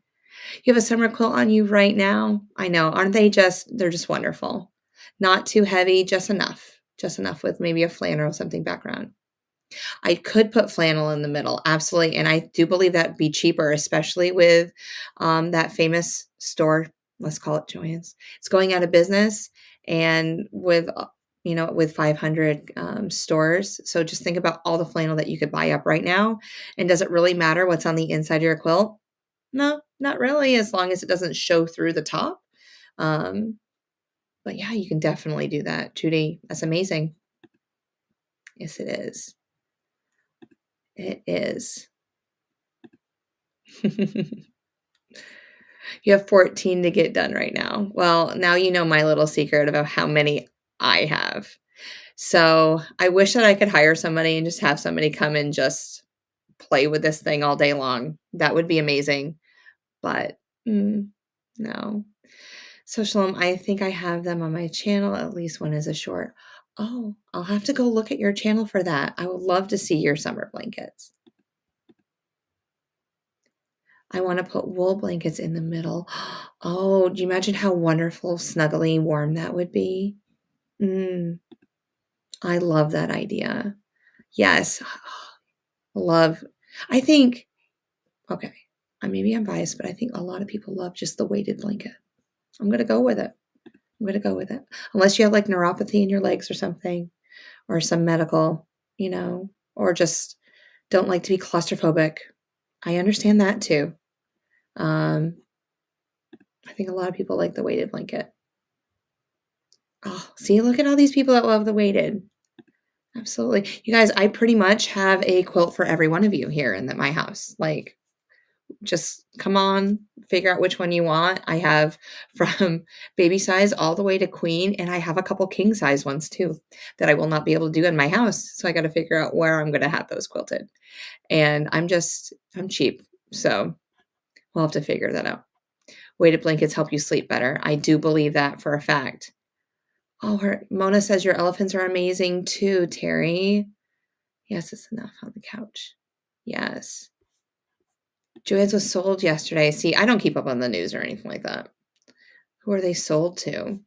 You have a summer quilt on you right now. I know. Aren't they they're just wonderful. Not too heavy, just enough. Just enough with maybe a flannel or something background. I could put flannel in the middle. Absolutely. And I do believe that'd be cheaper, especially with that famous store. Let's call it Joann's. It's going out of business, and with 500 stores. So just think about all the flannel that you could buy up right now. And does it really matter what's on the inside of your quilt? No, not really, as long as it doesn't show through the top. But yeah, you can definitely do that, Judy. That's amazing. Yes, it is. It is. You have 14 to get done right now. Well, now you know my little secret about how many I have. So I wish that I could hire somebody and just have somebody come and just play with this thing all day long. That would be amazing. But no. So Shalom, I think I have them on my channel. At least one is a short. Oh, I'll have to go look at your channel for that. I would love to see your summer blankets. I want to put wool blankets in the middle. Oh, do you imagine how wonderful, snuggly, warm that would be? Mm, I love that idea. Yes. Love. I think, okay, maybe I'm biased, but I think a lot of people love just the weighted blanket. I'm going to go with it. I'm going to go with it. Unless you have like neuropathy in your legs or something, or some medical, or just don't like to be claustrophobic. I understand that too. I think a lot of people like the weighted blanket. Oh, see, look at all these people that love the weighted. Absolutely. You guys, I pretty much have a quilt for every one of you here in my house. Like, just come on, figure out which one you want. I have from baby size all the way to queen, and I have a couple king size ones too that I will not be able to do in my house. So I got to figure out where I'm going to have those quilted. And I'm cheap. So we'll have to figure that out. Weighted blankets help you sleep better. I do believe that for a fact. Oh, Mona says your elephants are amazing too, Terry. Yes, it's enough on the couch. Yes. Joann's was sold yesterday. See, I don't keep up on the news or anything like that. Who are they sold to?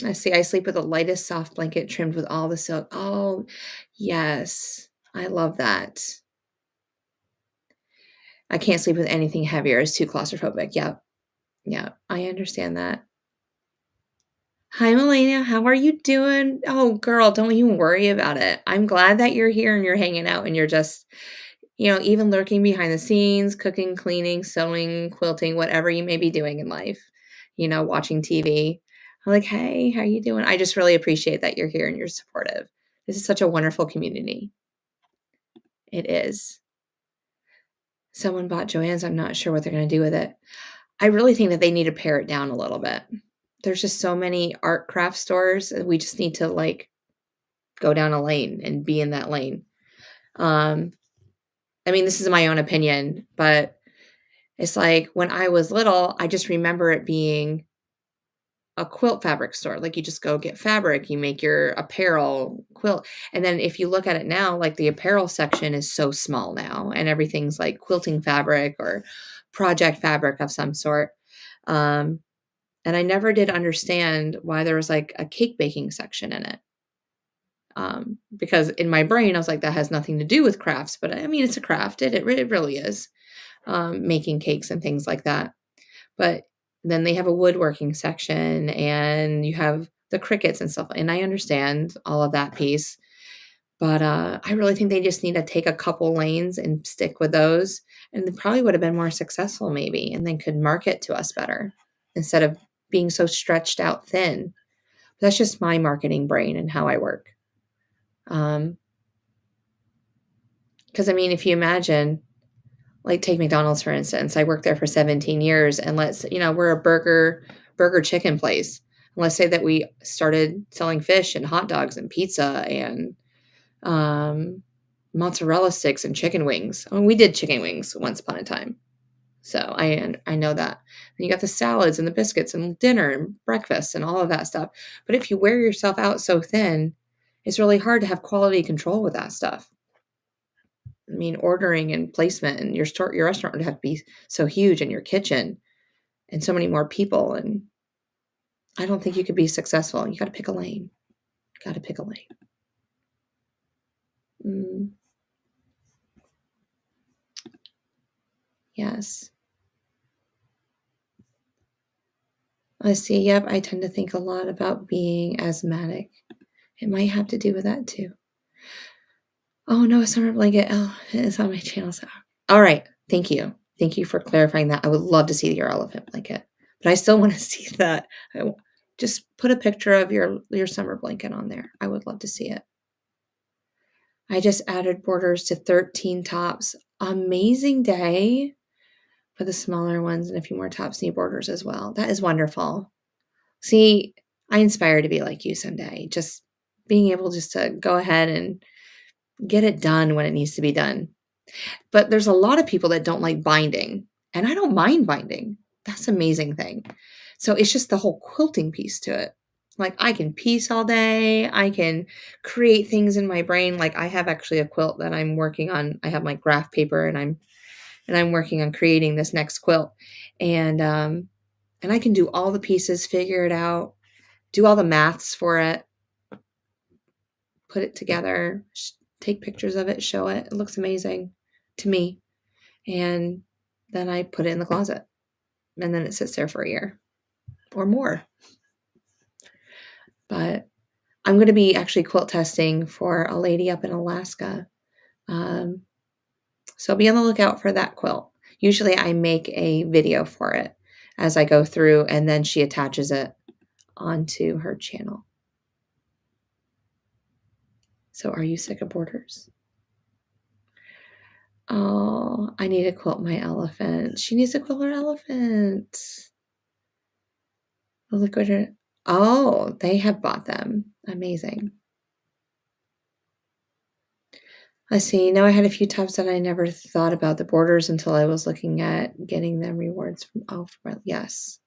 I see. I sleep with the lightest soft blanket trimmed with all the silk. Oh, yes. I love that. I can't sleep with anything heavier. It's too claustrophobic. Yep. Yeah, I understand that. Hi, Melania. How are you doing? Oh, girl, don't even worry about it. I'm glad that you're here and you're hanging out and you're just, even lurking behind the scenes, cooking, cleaning, sewing, quilting, whatever you may be doing in life, watching TV. I'm like, hey, how you doing? I just really appreciate that you're here and you're supportive. This is such a wonderful community. It is. Someone bought Joann's. I'm not sure what they're going to do with it. I really think that they need to pare it down a little bit. There's just so many art craft stores. We just need to go down a lane and be in that lane. This is my own opinion, but it's like when I was little, I just remember it being a quilt fabric store. Like you just go get fabric, you make your apparel quilt. And then if you look at it now, like the apparel section is so small now and everything's like quilting fabric or project fabric of some sort. And I never did understand why there was like a cake baking section in it. Because in my brain, I was like, that has nothing to do with crafts, but it's a craft. It really is, making cakes and things like that. But then they have a woodworking section and you have the crickets and stuff. And I understand all of that piece, but I really think they just need to take a couple lanes and stick with those. And they probably would have been more successful maybe, and then could market to us better instead of being so stretched out thin. That's just my marketing brain and how I work. Because if you imagine, like take McDonald's for instance, I worked there for 17 years, and we're a burger chicken place. And let's say that we started selling fish and hot dogs and pizza and mozzarella sticks and chicken wings. We did chicken wings once upon a time, so I know that. And you got the salads and the biscuits and dinner and breakfast and all of that stuff. But if you wear yourself out so thin, it's really hard to have quality control with that stuff. Ordering and placement and your restaurant would have to be so huge, in your kitchen and so many more people. And I don't think you could be successful. You got to pick a lane. Yes. I see. Yep. I tend to think a lot about being asthmatic. It might have to do with that too. Oh no, a summer blanket. Oh, it's on my channel. So. All right. Thank you. Thank you for clarifying that. I would love to see your elephant blanket, but I still want to see that. Just put a picture of your summer blanket on there. I would love to see it. I just added borders to 13 tops. Amazing day for the smaller ones, and a few more tops need borders as well. That is wonderful. See, I inspire to be like you someday. Just being able just to go ahead and get it done when it needs to be done. But there's a lot of people that don't like binding, and I don't mind binding. That's an amazing thing. So it's just the whole quilting piece to it Like, I can piece all day. I can create things in my brain. Like, I have actually a quilt that I'm working on. I have my graph paper and I'm working on creating this next quilt. And I can do all the pieces, figure it out, do all the maths for it, put it together, take pictures of it, show it. It looks amazing to me. And then I put it in the closet. And then it sits there for a year or more. But I'm going to be actually quilt testing for a lady up in Alaska. So be on the lookout for that quilt. Usually I make a video for it as I go through, and then she attaches it onto her channel. So are you sick of borders? Oh, I need to quilt my elephant. She needs to quilt her elephant. The liquid. Oh, they have bought them. Amazing. Let's see. Now I had a few tops that I never thought about the borders until I was looking at getting them rewards from yes.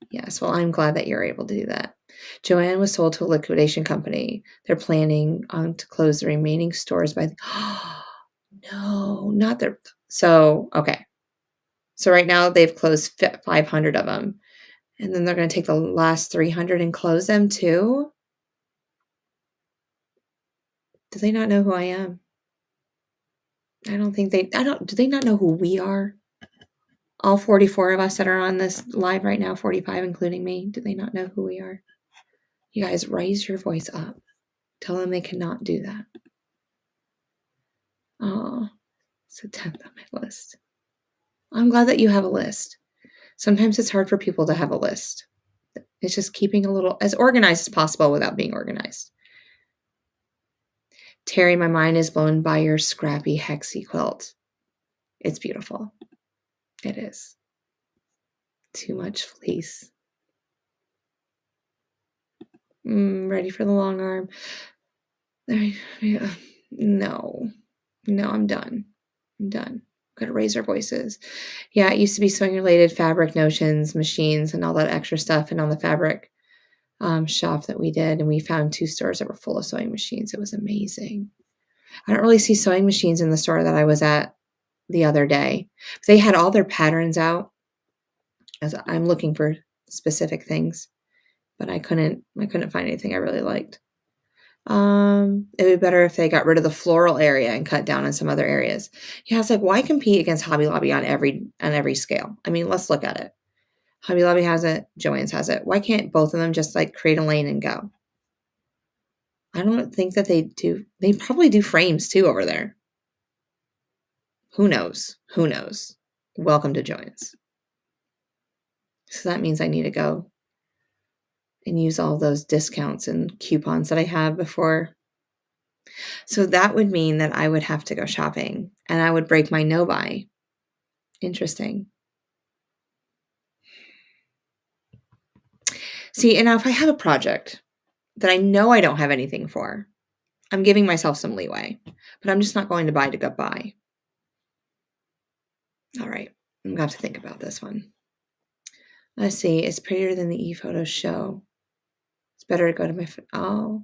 Yes. Well, I'm glad that you're able to do that. Joanne was sold to a liquidation company. They're planning to close the remaining stores by no, not their. So, okay. So right now they've closed 500 of them. And then they're going to take the last 300 and close them too? Do they not know who I am? Do they not know who we are? All 44 of us that are on this live right now, 45 including me, do they not know who we are? You guys, raise your voice up. Tell them they cannot do that. Oh, it's a 10th on my list. I'm glad that you have a list. Sometimes it's hard for people to have a list. It's just keeping a little as organized as possible without being organized. Terry, my mind is blown by your scrappy hexy quilt. It's beautiful. It is. Too much fleece. Ready for the long arm. No, I'm done. Got to raise our voices. Yeah, it used to be sewing related fabric notions, machines, and all that extra stuff. And on the fabric shop that we did, and we found 2 stores that were full of sewing machines. It was amazing. I don't really see sewing machines in the store that I was at the other day. They had all their patterns out as I'm looking for specific things, but I couldn't find anything I really liked. It would be better if they got rid of the floral area and cut down on some other areas. Yeah, it's like, why compete against Hobby Lobby on every scale? I mean, let's look at it. Hobby Lobby has it, Joann's has it. Why can't both of them just like create a lane and go? I don't think that they do. They probably do frames too over there. Who knows? Welcome to Joann's. So that means I need to go and use all those discounts and coupons that I have before. So that would mean that I would have to go shopping and I would break my no buy. Interesting. See, and now if I have a project that I know I don't have anything for, I'm giving myself some leeway, but I'm just not going to buy to go buy. All right. I'm going to have to think about this one. Let's see. It's prettier than the ePhotos show. It's better to go to my... Oh.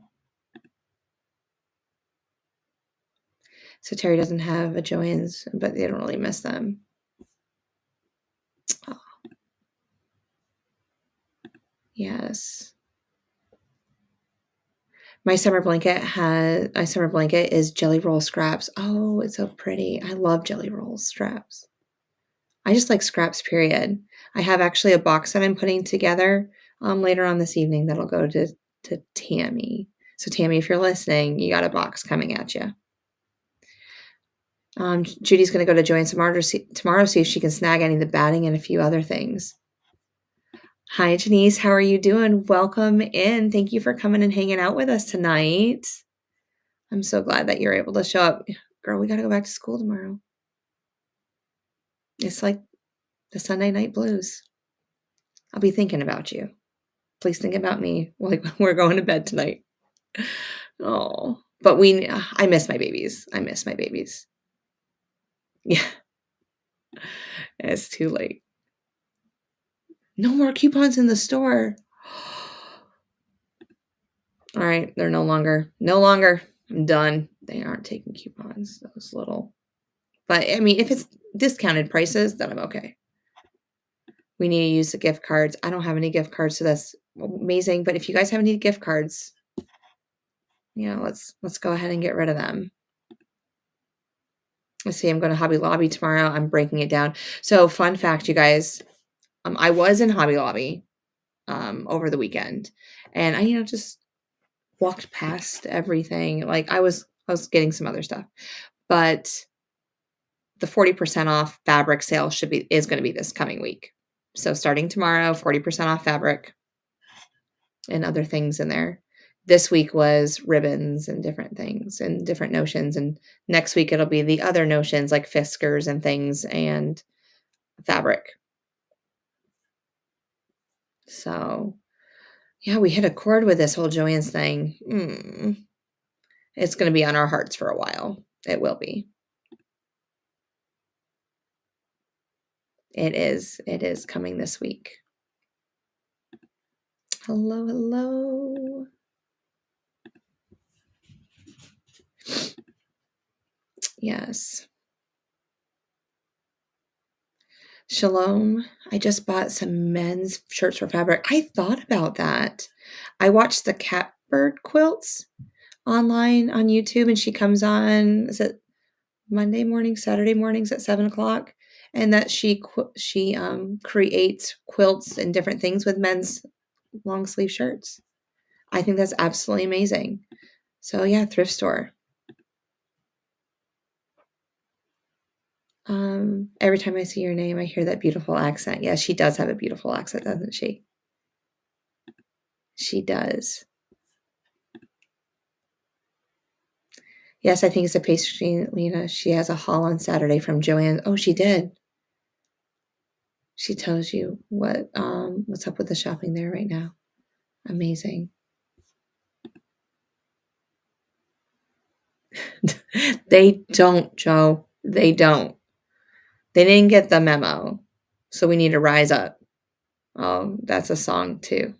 So Terry doesn't have a Joann's, but they don't really miss them. Oh. Yes. My summer blanket is Jelly Roll scraps. Oh, it's so pretty. I love Jelly Roll scraps. I just like scraps, period. I have actually a box that I'm putting together later on this evening that'll go to Tammy. So Tammy, if you're listening, you got a box coming at you. Judy's going to go to Joann's tomorrow, see if she can snag any of the batting and a few other things. Hi, Janice. How are you doing? Welcome in. Thank you for coming and hanging out with us tonight. I'm so glad that you're able to show up. Girl, we got to go back to school tomorrow. It's like the Sunday night blues. I'll be thinking about you. Please think about me like we're going to bed tonight. Oh, but I miss my babies. Yeah. It's too late. No more coupons in the store. All right, they're no longer. I'm done. They aren't taking coupons, those little. But I mean, if it's discounted prices, then I'm okay. We need to use the gift cards. I don't have any gift cards, so that's amazing. But if you guys have any gift cards, let's go ahead and get rid of them. Let's see, I'm going to Hobby Lobby tomorrow. I'm breaking it down. So fun fact, you guys, I was in Hobby Lobby over the weekend, and I just walked past everything. Like I was getting some other stuff, but the 40% off fabric sale is going to be this coming week. So starting tomorrow, 40% off fabric and other things in there. This week was ribbons and different things and different notions. And next week it'll be the other notions like Fiskars and things and fabric. So yeah, we hit a chord with this whole Joann's thing. It's going to be on our hearts for a while. It will be. It is. It is coming this week. Hello, hello. Yes. Shalom. I just bought some men's shirts for fabric. I thought about that. I watched the Catbird quilts online on YouTube, and she comes on, is it Monday morning, Saturday mornings at 7:00? And that she creates quilts and different things with men's long sleeve shirts. I think that's absolutely amazing. So yeah, thrift store. Every time I see your name, I hear that beautiful accent. Yeah, she does have a beautiful accent, doesn't she? She does. Yes, I think it's a pastry, Lena. She has a haul on Saturday from Joann. Oh, she did. She tells you what's up with the shopping there right now. Amazing. They don't, Joe. They don't. They didn't get the memo. So we need to rise up. Oh, that's a song too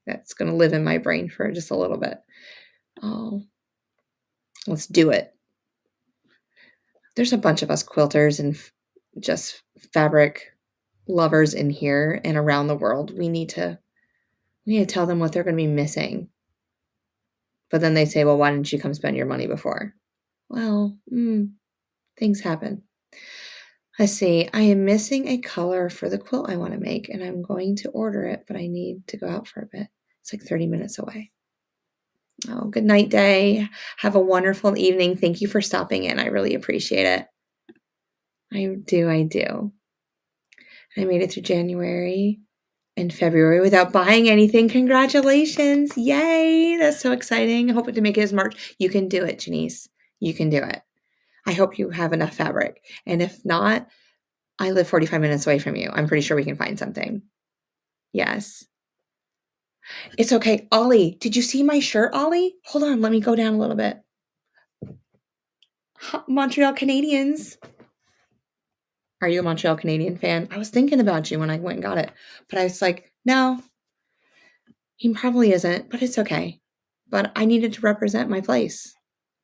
that's going to live in my brain for just a little bit. Oh, let's do it. There's a bunch of us quilters and just fabric lovers in here and around the world. We need to tell them what they're going to be missing. But then they say, well, why didn't you come spend your money before? Well, things happen. Let's see. I am missing a color for the quilt I want to make, and I'm going to order it, but I need to go out for a bit. It's like 30 minutes away. Oh, good night, Day. Have a wonderful evening. Thank you for stopping in. I really appreciate it. I do. I made it through January and February without buying anything. Congratulations. Yay. That's so exciting. I hope to make it as March. You can do it, Janice. You can do it. I hope you have enough fabric. And if not, I live 45 minutes away from you. I'm pretty sure we can find something. Yes. It's okay. Ollie, did you see my shirt, Ollie? Hold on. Let me go down a little bit. Montreal Canadiens. Are you a Montreal Canadian fan? I was thinking about you when I went and got it. But I was like, no, he probably isn't, but it's okay. But I needed to represent my place,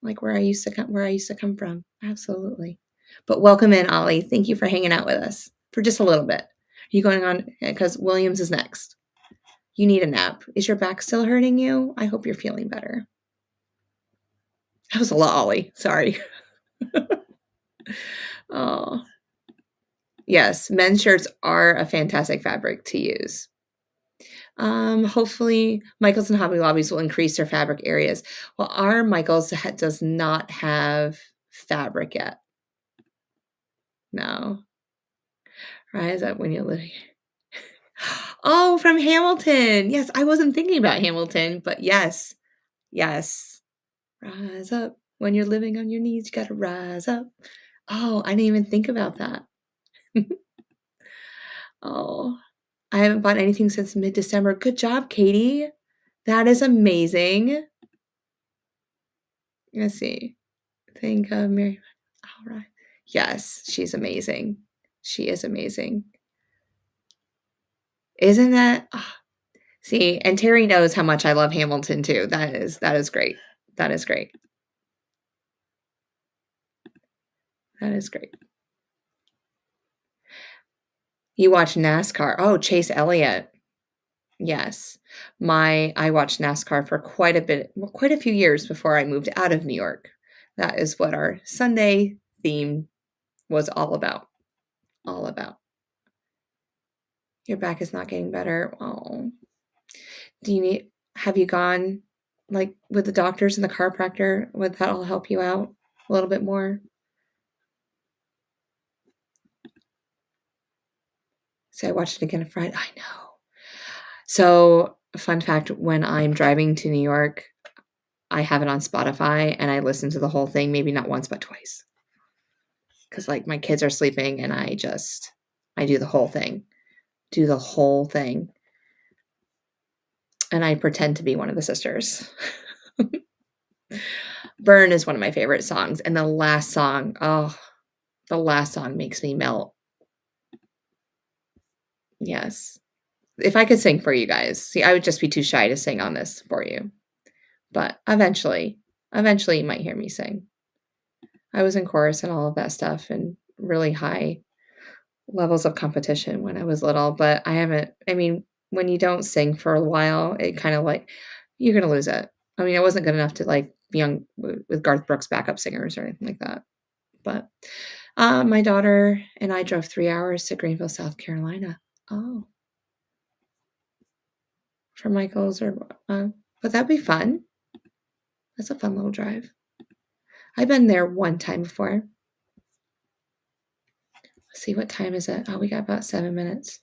like where I used to come from. Absolutely. But welcome in, Ollie. Thank you for hanging out with us for just a little bit. Are you going on? Because Williams is next. You need a nap. Is your back still hurting you? I hope you're feeling better. That was a lot, Ollie. Sorry. Oh. Yes, men's shirts are a fantastic fabric to use. Hopefully Michaels and Hobby Lobbies will increase their fabric areas. Well, our Michaels does not have fabric yet. No. Rise up when you're living. Oh, from Hamilton. Yes, I wasn't thinking about Hamilton, but yes. Yes. Rise up when you're living on your knees. You got to rise up. Oh, I didn't even think about that. Oh, I haven't bought anything since mid-December. Good job, Katie. That is amazing. Let's see. Think of Mary. All right. Yes, she's amazing. She is amazing. Isn't that? See, and Terry knows how much I love Hamilton too. That is great. That is great. That is great. You watch NASCAR. Oh, Chase Elliott. Yes. I watched NASCAR for quite a few years before I moved out of New York. That is what our Sunday theme was all about. All about. Your back is not getting better. Oh. Have you gone like with the doctors and the chiropractor? Would that all help you out a little bit more? So I watched it again Friday. I know. So, fun fact, when I'm driving to New York, I have it on Spotify and I listen to the whole thing, maybe not once, but twice. Because, like, my kids are sleeping and I do the whole thing. Do the whole thing. And I pretend to be one of the sisters. Burn is one of my favorite songs. And the last song makes me melt. Yes. If I could sing for you guys, see, I would just be too shy to sing on this for you. But eventually you might hear me sing. I was in chorus and all of that stuff and really high levels of competition when I was little, but when you don't sing for a while, it kind of like you're going to lose it. I mean, I wasn't good enough to like be on with Garth Brooks backup singers or anything like that. But my daughter and I drove 3 hours to Greenville, South Carolina. Oh. For Michael's but that'd be fun. That's a fun little drive. I've been there one time before. Let's see, what time is it? Oh, we got about 7 minutes.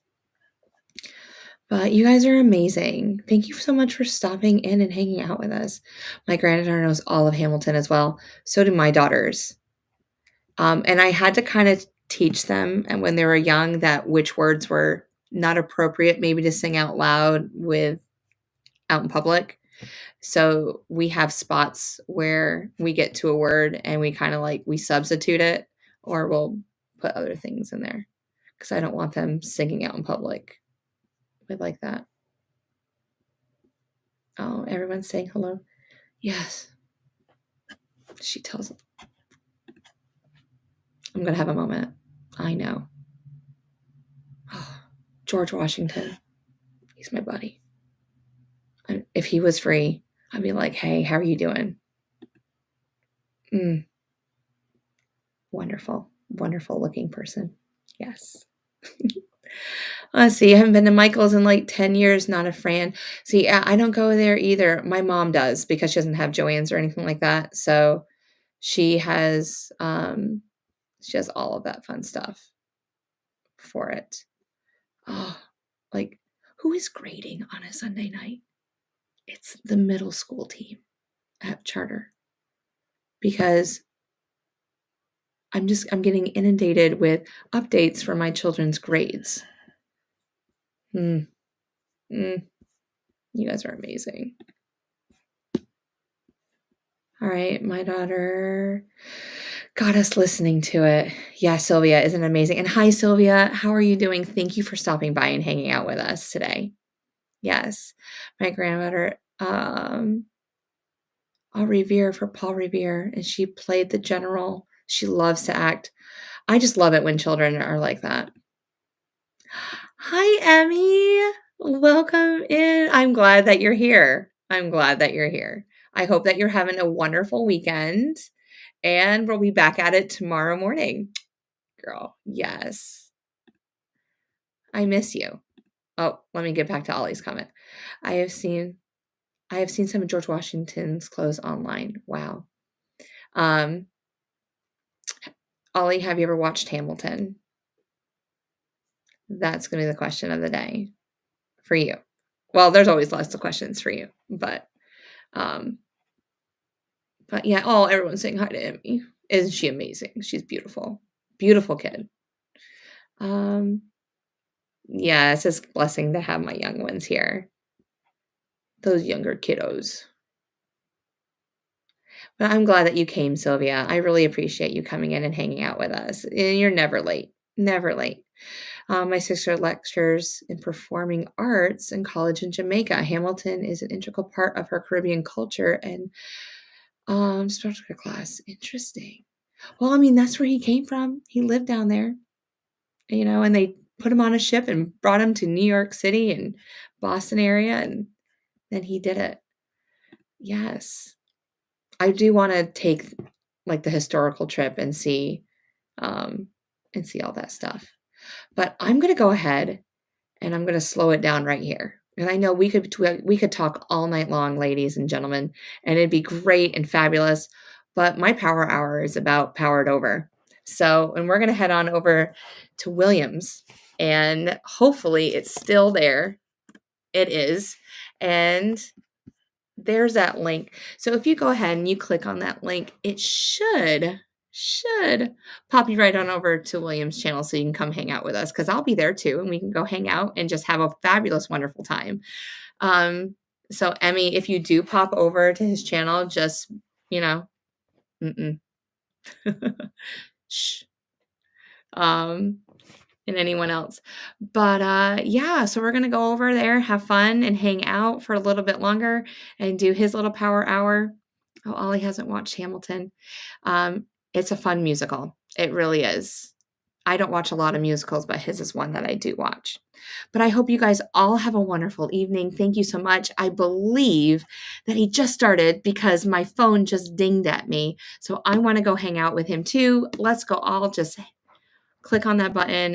But you guys are amazing. Thank you so much for stopping in and hanging out with us. My granddaughter knows all of Hamilton as well. So do my daughters. And I had to kind of teach them, and when they were young, that which words were not appropriate maybe to sing out loud out in public. So we have spots where we get to a word and we kind of like we substitute it, or we'll put other things in there because I don't want them singing out in public. We like that. Oh, everyone's saying hello. Yes. She tells them. I'm going to have a moment. I know. Oh, George Washington. He's my buddy. And if he was free, I'd be like, hey, how are you doing? Wonderful. Wonderful looking person. Yes. See, I haven't been to Michael's in like 10 years. Not a fan. See, I don't go there either. My mom does because she doesn't have Joann's or anything like that. So she has all of that fun stuff for it. Oh, like who is grading on a Sunday night? It's the middle school team at Charter because I'm getting inundated with updates for my children's grades. You guys are amazing. All right, my daughter got us listening to it. Yeah, Sylvia, isn't it amazing? And hi, Sylvia. How are you doing? Thank you for stopping by and hanging out with us today. Yes, my grandmother, Revere for Paul Revere, and she played the general. She loves to act. I just love it when children are like that. Hi, Emmy. Welcome in. I'm glad that you're here. I hope that you're having a wonderful weekend, and we'll be back at it tomorrow morning. Girl, yes. I miss you. Oh, let me get back to Ollie's comment. I have seen some of George Washington's clothes online. Wow. Ollie, have you ever watched Hamilton? That's going to be the question of the day for you. Well, there's always lots of questions for you, but yeah. Oh, everyone's saying hi to Emmy. Isn't she amazing? She's beautiful, beautiful kid. Yeah, it's just a blessing to have my young ones here. Those younger kiddos. But I'm glad that you came, Sylvia. I really appreciate you coming in and hanging out with us. And you're never late. Never late. My sister lectures in performing arts in college in Jamaica. Hamilton is an integral part of her Caribbean culture and special class. Interesting. Well, I mean, that's where he came from. He lived down there, and they put him on a ship and brought him to New York City and Boston area, and then he did it. Yes. I do want to take like the historical trip and see all that stuff. But I'm going to go ahead and I'm going to slow it down right here. And I know we could talk all night long, ladies and gentlemen, and it'd be great and fabulous, but my power hour is about powered over. So, and we're going to head on over to Williams, and hopefully it's still there. It is. And there's that link. So if you go ahead and you click on that link, it should pop you right on over to William's channel so you can come hang out with us, because I'll be there too, and we can go hang out and just have a fabulous, wonderful time. So Emmy, if you do pop over to his channel, just, shh. And anyone else. But yeah, so we're gonna go over there, have fun, and hang out for a little bit longer and do his little power hour. Oh, Ollie hasn't watched Hamilton. It's a fun musical. It really is. I don't watch a lot of musicals, but his is one that I do watch. But I hope you guys all have a wonderful evening. Thank you so much. I believe that he just started because my phone just dinged at me. So I want to go hang out with him too. Let's go all just click on that button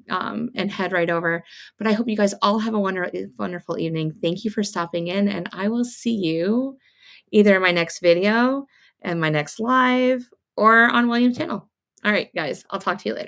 and head right over. But I hope you guys all have a wonderful evening. Thank you for stopping in, and I will see you either in my next video and my next live or on William's channel. All right, guys, I'll talk to you later.